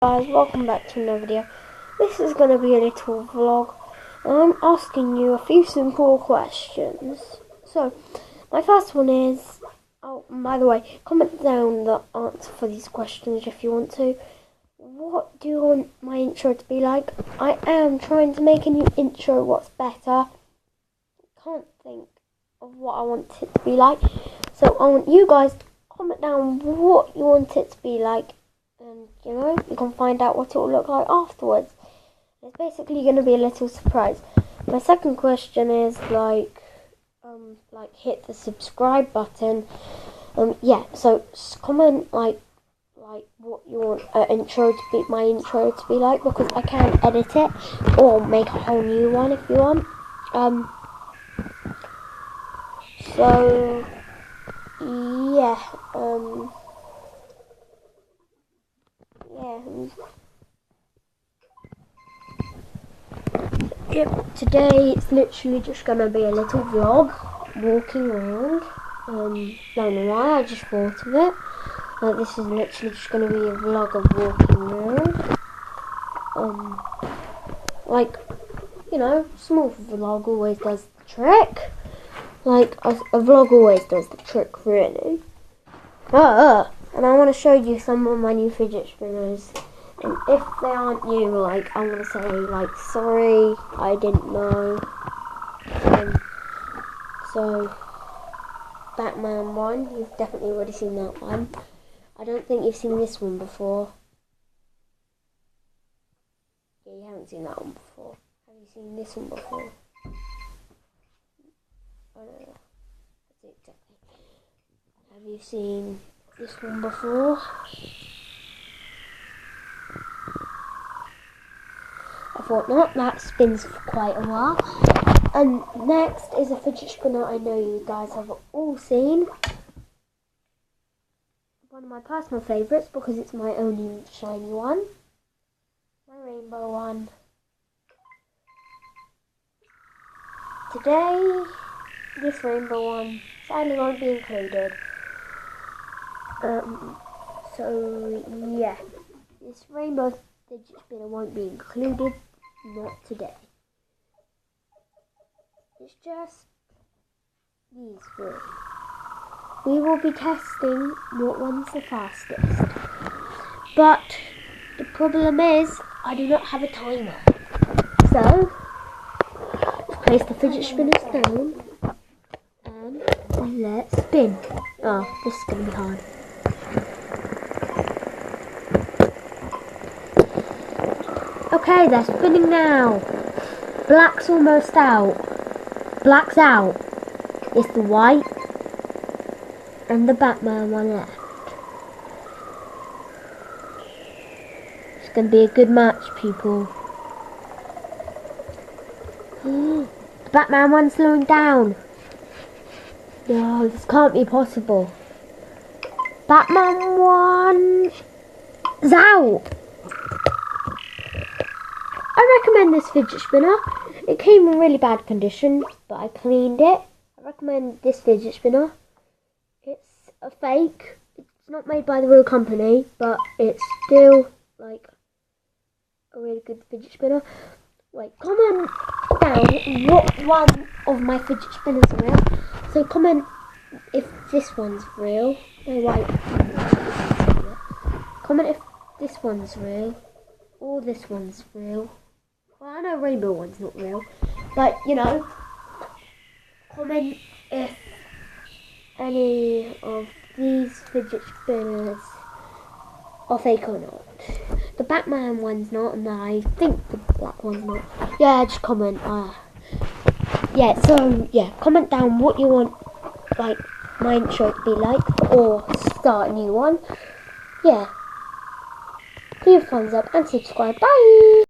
Guys, welcome back to another video. This is going to be a little vlog. I'm asking you a few simple questions. So, my first one is, by the way, comment down the answer for these questions if you want to. What do you want my intro to be like? I am trying to make a new intro. What's better? Can't think of what I want it to be like. So, I want you guys to comment down what you want it to be like. And, you can find out what it will look like afterwards. It's basically going to be a little surprise. My second question is, hit the subscribe button. So comment, what you want my intro to be like, because I can edit it, or make a whole new one if you want. Yep, today it's literally just going to be a little vlog, walking around. Don't know why, I just thought of it. This is literally just going to be a vlog of walking around. Small vlog always does the trick. A vlog always does the trick, really. And I want to show you some of my new fidget spinners. And if they aren't new, I want to say, sorry, I didn't know. So, Batman one, you've definitely already seen that one. I don't think you've seen this one before. Yeah, you haven't seen that one before. Have you seen this one before? Oh, no. That's it, exactly. Have you seen this one before? I thought not, that spins for quite a while. And next is a fidget spinner I know you guys have all seen. One of my personal favourites because it's my only shiny one. My rainbow one. Today, this rainbow one sadly won't be included. This rainbow fidget spinner won't be included. Not today. It's just these three. We will be testing what one's the fastest. But the problem is, I do not have a timer. So, let's place the fidget spinners down and let's spin. Oh, this is going to be hard. Okay, they're spinning now. Black's almost out. Black's out. It's the white and the Batman one left. It's going to be a good match, people. The Batman one's slowing down. No, this can't be possible. Batman one is out. I recommend this fidget spinner. It came in really bad condition, but I cleaned it. I recommend this fidget spinner. It's a fake. It's not made by the real company, but it's still a really good fidget spinner. Comment down what one of my fidget spinners are real. So comment if this one's real. Comment if this one's real or this one's real. Well, I know rainbow one's not real, but comment if any of these fidget spinners are fake or not. The Batman one's not, and I think the black one's not. Yeah, just comment. Comment down what you want, my intro to be like, or start a new one. Yeah. Leave a thumbs up and subscribe. Bye!